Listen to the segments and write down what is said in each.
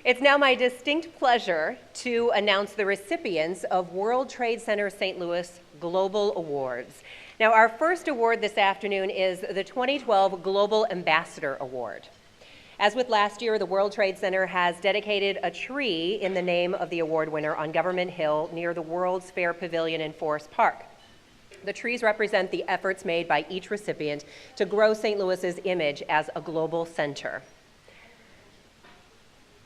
It's now my distinct pleasure to announce the recipients of World Trade Center St. Louis Global Awards. Now, our first award this afternoon is the 2012 Global Ambassador Award. As with last year, the World Trade Center has dedicated a tree in the name of the award winner on Government Hill near the World's Fair Pavilion in Forest Park. The trees represent the efforts made by each recipient to grow St. Louis's image as a global center.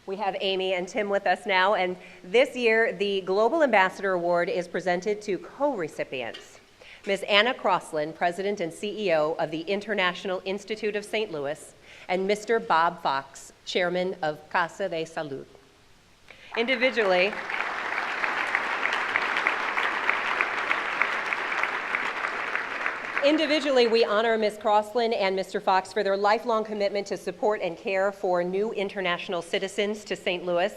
We have Amy and Tim with us now, and this year the Global Ambassador Award is presented to co-recipients. Ms. Anna Crosslin, President and CEO of the International Institute of St. Louis, and Mr. Bob Fox, Chairman of Casa de Salud. Individually, we honor Ms. Crosslin and Mr. Fox for their lifelong commitment to support and care for new international citizens to St. Louis.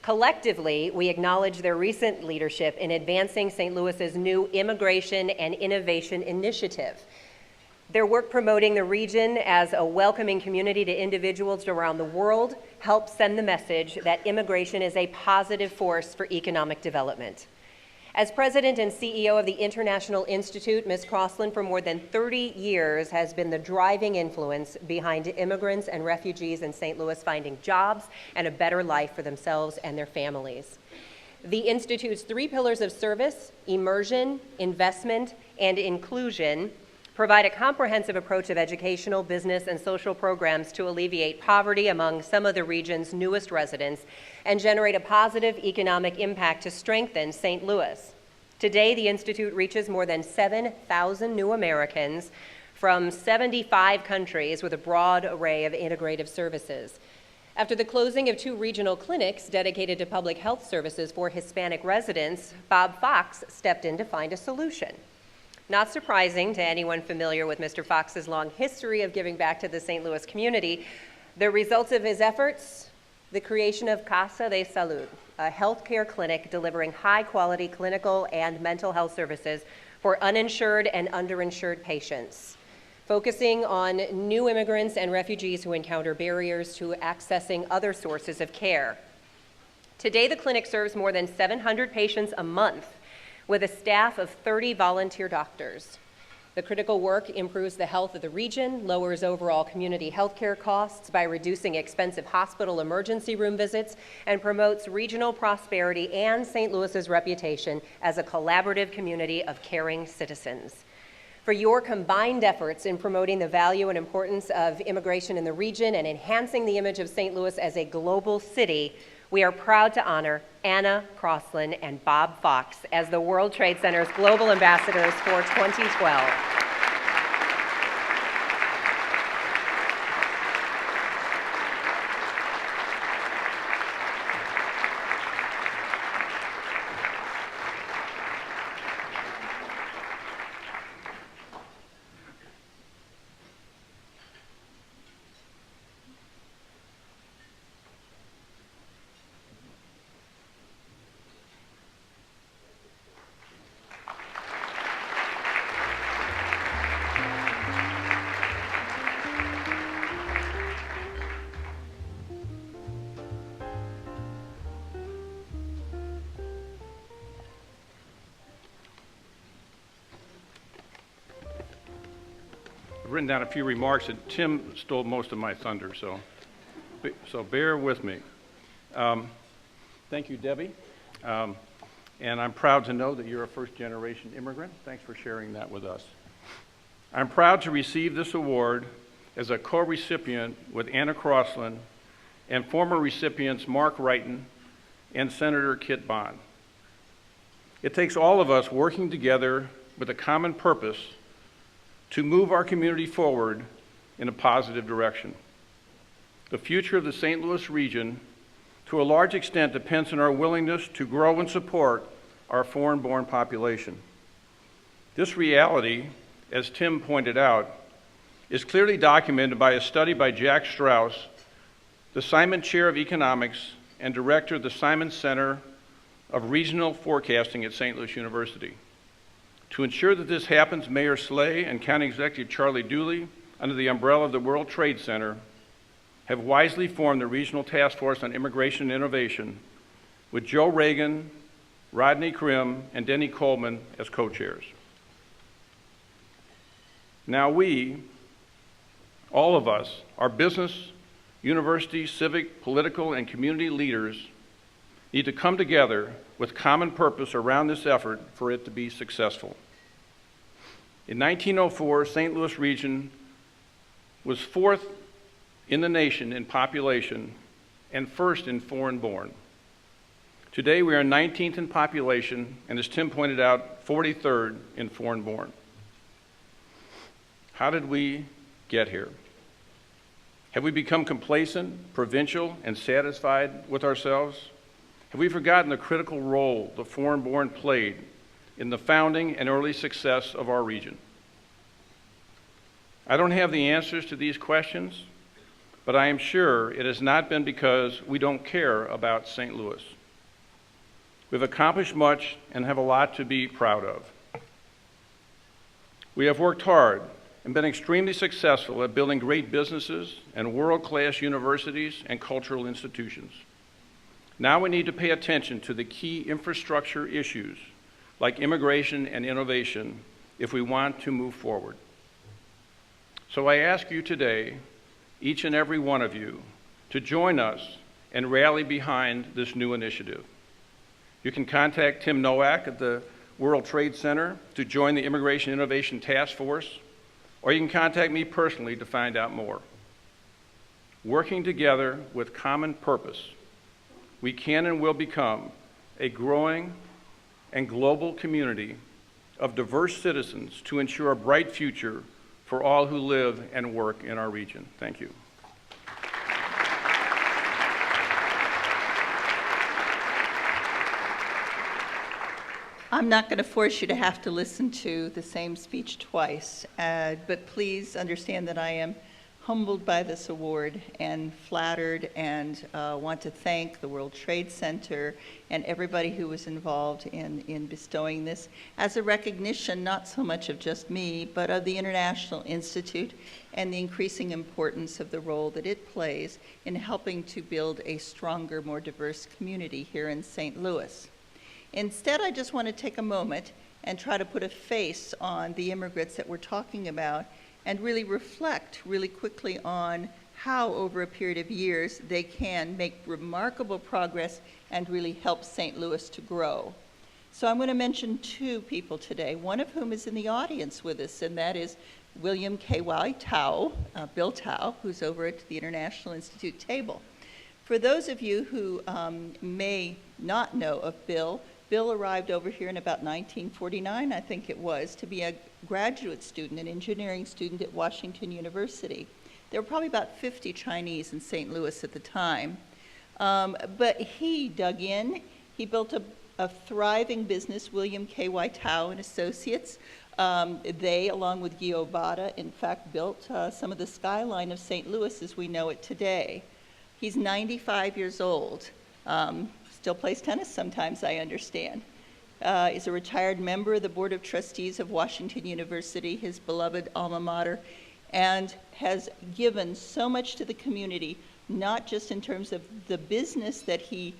Collectively, we acknowledge their recent leadership in advancing St. Louis's new Immigration and Innovation Initiative. Their work promoting the region as a welcoming community to individuals around the world helps send the message that immigration is a positive force for economic development. As President and CEO of the International Institute, Ms. Crosslin, for more than 30 years, has been the driving influence behind immigrants and refugees in St. Louis finding jobs and a better life for themselves and their families. The Institute's 3 pillars of service, immersion, investment, and inclusion, provide a comprehensive approach of educational, business, and social programs to alleviate poverty among some of the region's newest residents and generate a positive economic impact to strengthen St. Louis. Today, the Institute reaches more than 7,000 new Americans from 75 countries with a broad array of integrative services. After the closing of 2 regional clinics dedicated to public health services for Hispanic residents, Bob Fox stepped in to find a solution. Not surprising to anyone familiar with Mr. Fox's long history of giving back to the St. Louis community, the results of his efforts, the creation of Casa de Salud, a healthcare clinic delivering high-quality clinical and mental health services for uninsured and underinsured patients, focusing on new immigrants and refugees who encounter barriers to accessing other sources of care. Today, the clinic serves more than 700 patients a month, with a staff of 30 volunteer doctors. The critical work improves the health of the region, lowers overall community healthcare costs by reducing expensive hospital emergency room visits, and promotes regional prosperity and St. Louis's reputation as a collaborative community of caring citizens. For your combined efforts in promoting the value and importance of immigration in the region and enhancing the image of St. Louis as a global city, we are proud to honor Anna Crosslin and Bob Fox as the World Trade Center's Global Ambassadors for 2012. I've written down a few remarks, and Tim stole most of my thunder, so bear with me. Thank you, Debbie. And I'm proud to know that you're a first-generation immigrant. Thanks for sharing that with us. I'm proud to receive this award as a co-recipient with Anna Crosslin and former recipients Mark Wrighton and Senator Kit Bond. It takes all of us working together with a common purpose to move our community forward in a positive direction. The future of the St. Louis region, to a large extent, depends on our willingness to grow and support our foreign-born population. This reality, as Tim pointed out, is clearly documented by a study by Jack Strauss, the Simon Chair of Economics and Director of the Simon Center of Regional Forecasting at St. Louis University. To ensure that this happens, Mayor Slay and County Executive Charlie Dooley, under the umbrella of the World Trade Center, have wisely formed the Regional Task Force on Immigration and Innovation with Joe Reagan, Rodney Krim, and Denny Coleman as co-chairs. Now we, all of us, our business, university, civic, political, and community leaders need to come together with common purpose around this effort for it to be successful. In 1904, St. Louis region was 4th in the nation in population and 1st in foreign-born. Today, we are 19th in population, and as Tim pointed out, 43rd in foreign-born. How did we get here? Have we become complacent, provincial, and satisfied with ourselves? Have we forgotten the critical role the foreign-born played in the founding and early success of our region? I don't have the answers to these questions, but I am sure it has not been because we don't care about St. Louis. We've accomplished much and have a lot to be proud of. We have worked hard and been extremely successful at building great businesses and world-class universities and cultural institutions. Now we need to pay attention to the key infrastructure issues like immigration and innovation if we want to move forward. So I ask you today, each and every one of you, to join us and rally behind this new initiative. You can contact Tim Nowak at the World Trade Center to join the Immigration Innovation Task Force, or you can contact me personally to find out more. Working together with common purpose, we can and will become a growing and global community of diverse citizens to ensure a bright future for all who live and work in our region. Thank you. I'm not going to force you to have to listen to the same speech twice, but please understand that I am humbled by this award and flattered and want to thank the World Trade Center and everybody who was involved in bestowing this as a recognition not so much of just me, but of the International Institute and the increasing importance of the role that it plays in helping to build a stronger, more diverse community here in St. Louis. Instead, I just want to take a moment and try to put a face on the immigrants that we're talking about and really reflect really quickly on how over a period of years they can make remarkable progress and really help St. Louis to grow. So I'm going to mention two people today, one of whom is in the audience with us, and that is William K.Y. Tao, Bill Tao, who's over at the International Institute table. For those of you who may not know of Bill, Bill arrived over here in about 1949, I think it was, to be a graduate student, an engineering student at Washington University. There were probably about 50 Chinese in St. Louis at the time. But he dug in. He built a thriving business, William K.Y. Tao and Associates. They, along with Gio Bada, in fact, built some of the skyline of St. Louis as we know it today. He's 95 years old. Still plays tennis sometimes, I understand. Is a retired member of the Board of Trustees of Washington University, his beloved alma mater, and has given so much to the community, not just in terms of the business that he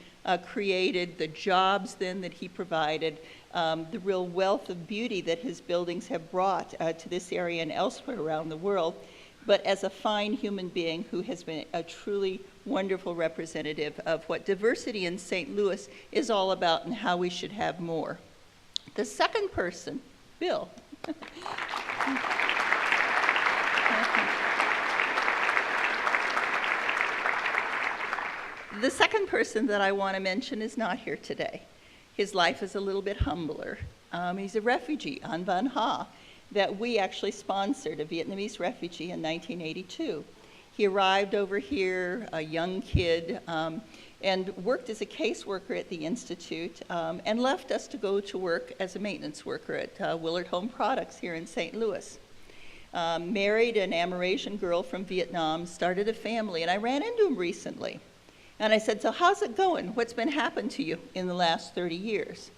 created, the jobs then that he provided, the real wealth of beauty that his buildings have brought to this area and elsewhere around the world, but as a fine human being who has been a truly wonderful representative of what diversity in St. Louis is all about and how we should have more. The second person, Bill. The second person that I want to mention is not here today. His life is a little bit humbler. He's a refugee, An Van Ha, that we actually sponsored, a Vietnamese refugee in 1982. He arrived over here, a young kid, and worked as a caseworker at the Institute, and left us to go to work as a maintenance worker at Willard Home Products here in St. Louis. Married an Amerasian girl from Vietnam, started a family, and I ran into him recently. And I said, so how's it going? What's been happening to you in the last 30 years?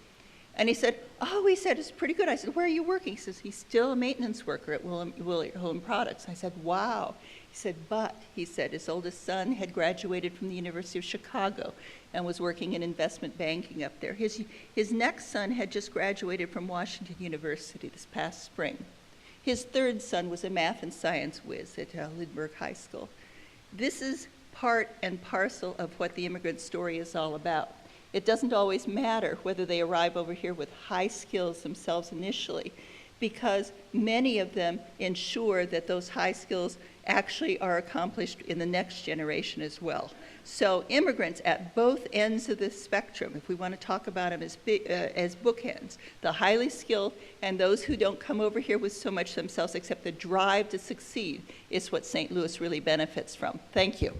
And he said, oh, he said, it's pretty good. I said, where are you working? He says, he's still a maintenance worker at Home Products. I said, wow. He said, but, he said, his oldest son had graduated from the University of Chicago and was working in investment banking up there. His next son had just graduated from Washington University this past spring. His third son was a math and science whiz at Lindbergh High School. This is part and parcel of what the immigrant story is all about. It doesn't always matter whether they arrive over here with high skills themselves initially, because many of them ensure that those high skills actually are accomplished in the next generation as well. So immigrants at both ends of the spectrum, if we want to talk about them as bookends, the highly skilled and those who don't come over here with so much themselves except the drive to succeed, is what St. Louis really benefits from. Thank you.